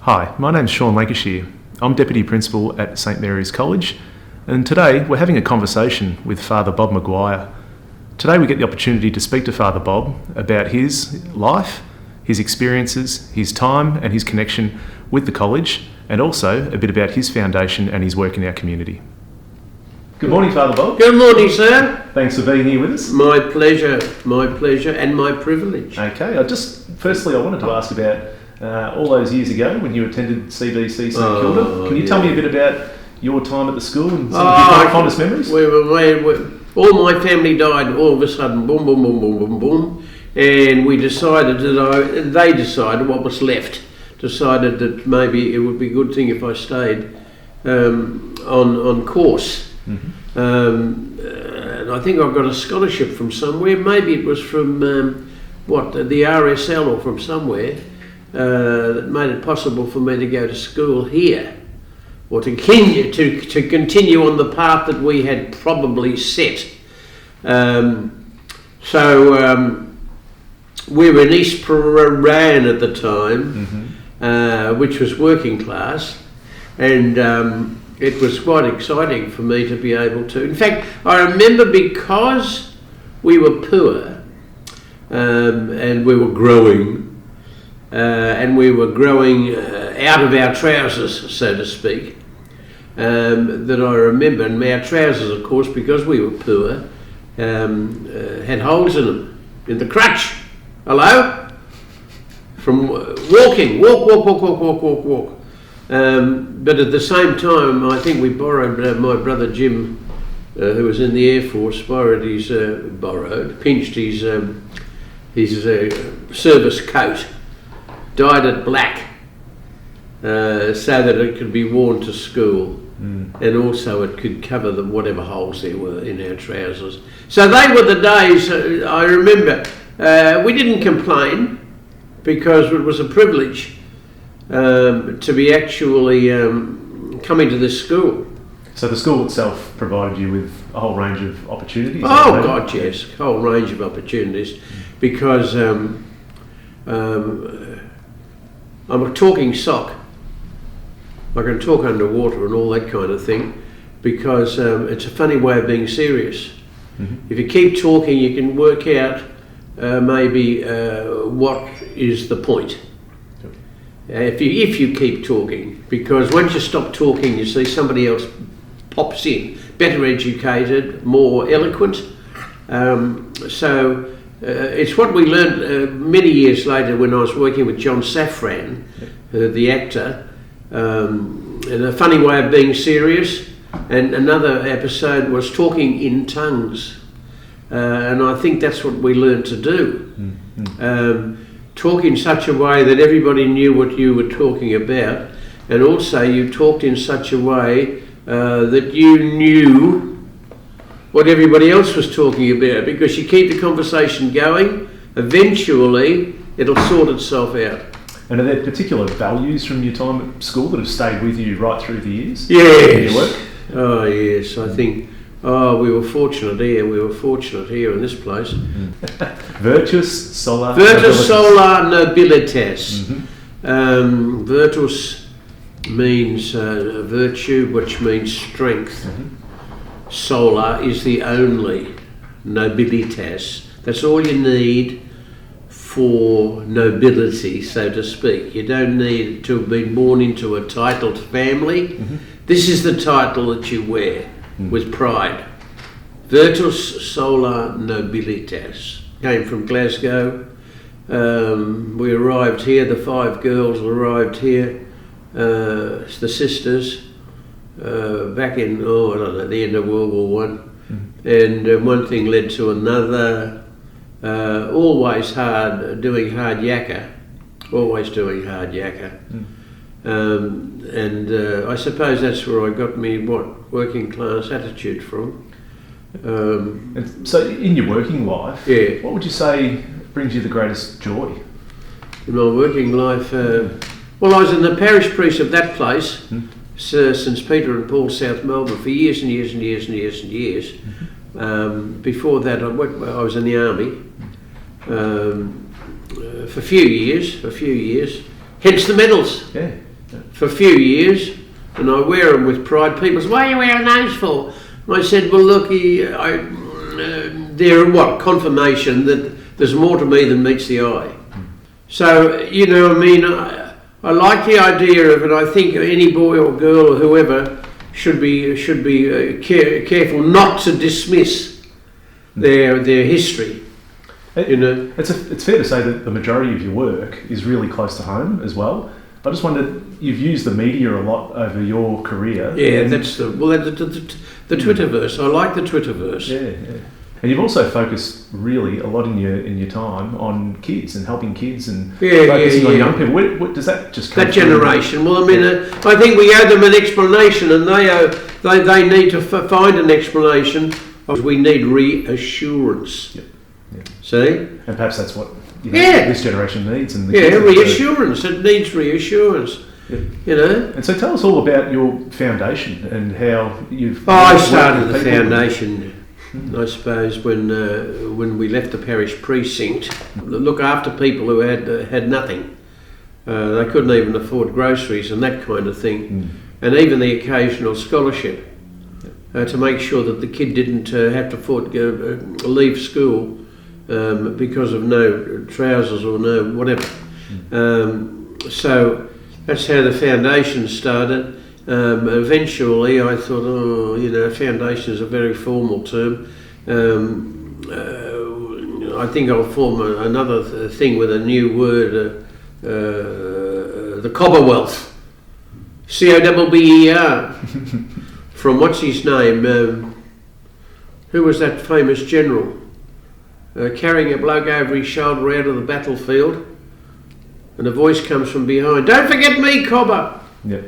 Hi, my name's Shaun Lancashire. I'm Deputy Principal at St Mary's College, and today we're having a conversation with Fr Bob Maguire. Today we get the opportunity to speak to Fr Bob about his life, his experiences, his time and his connection with the college, and also a bit about his foundation and his work in our community. Good morning, Fr Bob. Good morning, sir. Thanks for being here with us. My pleasure, and my privilege. Okay, firstly I wanted to ask about all those years ago when you attended CBC St Kilda. Can you tell me a bit about your time at the school and some of your fondest memories? All my family died all of a sudden, boom, boom, boom, boom, boom, boom, and we decided they decided what was left, decided that maybe it would be a good thing if I stayed on course. Mm-hmm. And I think I got a scholarship from somewhere, maybe it was from the RSL or from somewhere, that made it possible for me to go to school here, or to continue on the path that we had probably set. We were in East Prahran at the time, mm-hmm. Which was working class, and it was quite exciting for me to be able to. In fact, I remember because we were poor and we were growing. Out of our trousers, so to speak, that I remember. And our trousers, of course, because we were poor, had holes in them, in the crutch. Hello? From walking, walk. But at the same time, I think we borrowed, my brother Jim, who was in the Air Force, pinched his service coat, dyed it black, so that it could be worn to school, and also it could cover whatever holes there were in our trousers. So they were the days. I remember we didn't complain because it was a privilege to be actually coming to this school. So the school itself provided you with a whole range of opportunities? Oh God, yes, a whole range of opportunities, because I'm a talking sock. I can talk underwater and all that kind of thing, because it's a funny way of being serious. Mm-hmm. If you keep talking, you can work out maybe what is the point. If you keep talking, because once you stop talking, you see somebody else pops in, better educated, more eloquent. It's what we learned many years later when I was working with John Safran, the actor, and a funny way of being serious. And another episode was talking in tongues, and I think that's what we learned to do. Mm-hmm. Talk in such a way that everybody knew what you were talking about, and also you talked in such a way that you knew what everybody else was talking about, because you keep the conversation going, eventually it'll sort itself out. And are there particular values from your time at school that have stayed with you right through the years? Yes. In your work? Oh yes, I think, we were fortunate here in this place. Virtus sola nobilitas. Mm-hmm. Virtus means virtue, which means strength. Mm-hmm. Sola is the only, nobilitas. That's all you need for nobility, so to speak. You don't need to have been born into a titled family. Mm-hmm. This is the title that you wear with pride. Virtus sola nobilitas. Came from Glasgow. We arrived here, the 5 girls arrived here, the sisters, back in, the end of World War I. And one thing led to another. Always doing hard yakka. And I suppose that's where I got me working class attitude from. And so in your working life, what would you say brings you the greatest joy? In my working life, well, I was in the parish priest of that place, St Peter and Paul, South Melbourne, for years and years and years and years and years. Before that, I was in the army for a few years. Hence the medals. Yeah. for a few years, and I wear them with pride. People say, "What are you wearing those for?" And I said, "Well, look, they're confirmation that there's more to me than meets the eye." So, I like the idea of it. I think any boy or girl or whoever should be careful not to dismiss their history. It's fair to say that the majority of your work is really close to home as well. I just wondered, you've used the media a lot over your career. Yeah, that's the Twitterverse. I like the Twitterverse. Yeah. And you've also focused really a lot in your time on kids and helping kids and focusing on young people. What does that just come that generation? Well, I think we owe them an explanation, and they need to find an explanation. We need reassurance. Yep. See? And perhaps that's what this generation needs. And reassurance. It needs reassurance. Yep. And so tell us all about your foundation and how you've... I started the foundation, I suppose, when we left the parish precinct, look after people who had nothing. They couldn't even afford groceries and that kind of thing. And even the occasional scholarship to make sure that the kid didn't have to leave school because of no trousers or no whatever. So that's how the foundation started. Eventually I thought, foundation is a very formal term. I think I'll form another thing with a new word, the Cobberwealth. COBBER. From what's his name? Who was that famous general? Carrying a bloke over his shoulder out of the battlefield, and a voice comes from behind, "Don't forget me, Cobber!" Yeah.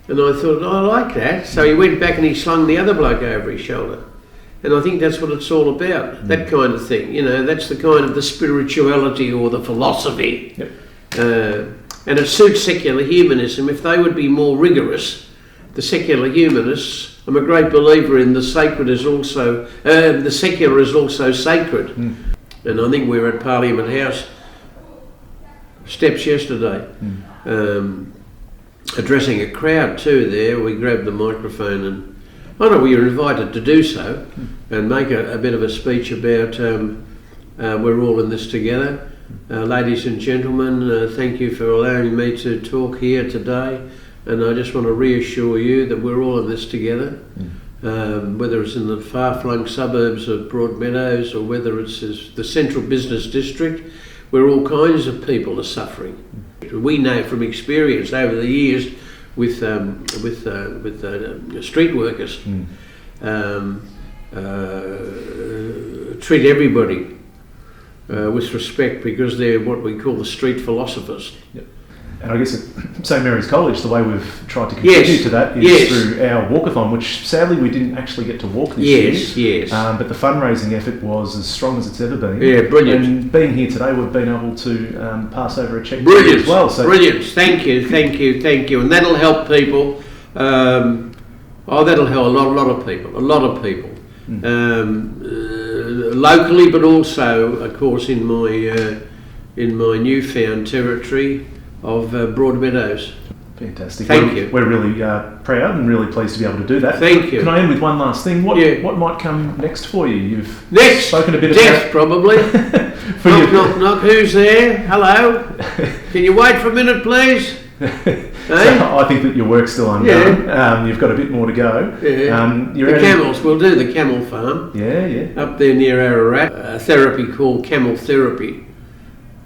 And I thought, I like that. So he went back and he slung the other bloke over his shoulder. And I think that's what it's all about, that kind of thing. That's the kind of the spirituality or the philosophy. Yep. And it suits secular humanism. If they would be more rigorous, the secular humanists, I'm a great believer in the secular is also sacred. And I think we were at Parliament House steps yesterday, addressing a crowd too there. We grabbed the microphone and we were invited to do so and make a bit of a speech about we're all in this together. Ladies and gentlemen, thank you for allowing me to talk here today. And I just want to reassure you that we're all in this together, whether it's in the far-flung suburbs of Broadmeadows or whether it's the central business district, where all kinds of people are suffering. We know from experience over the years with street workers, treat everybody with respect because they're what we call the street philosophers. Yep. And I guess at St Mary's College, the way we've tried to contribute to that is through our walkathon, which sadly we didn't actually get to walk this year. Yes. But the fundraising effort was as strong as it's ever been. Yeah, brilliant. And being here today, we've been able to pass over a cheque as well. So brilliant. Thank you. And that'll help people. That'll help a lot of people. Locally, but also, of course, in my newfound territory of Broadmeadows. Fantastic. Thank you. We're really proud and really pleased to be able to do that. Thank you. Can I end with one last thing? What might come next for you? You've spoken a bit death, about... probably. knock. Who's there? Hello? Can you wait for a minute, please? So I think that your work's still undone. You've got a bit more to go. Camels. We'll do the camel farm. Yeah. Up there near Ararat. A therapy called camel therapy.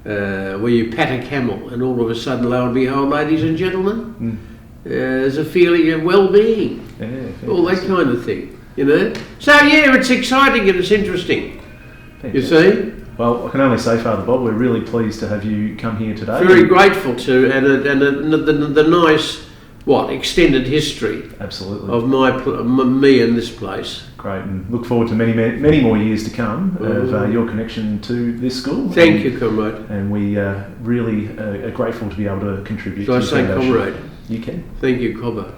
Where you pat a camel and all of a sudden, lo and behold, ladies and gentlemen, there's a feeling of well-being, all that kind of thing, So it's exciting and it's interesting, you see. Well, I can only say, Father Bob, we're really pleased to have you come here today. Very grateful to, and the nice, extended history absolutely of me and this place. Great, and look forward to many more years to come of your connection to this school. Thank you, comrade. And we really are grateful to be able to contribute. Should I say comrade? You can. Thank you, Cobber.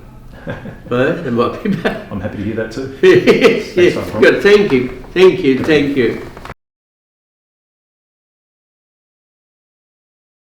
It might be bad. I'm happy to hear that too. Yes. Good. Thank you.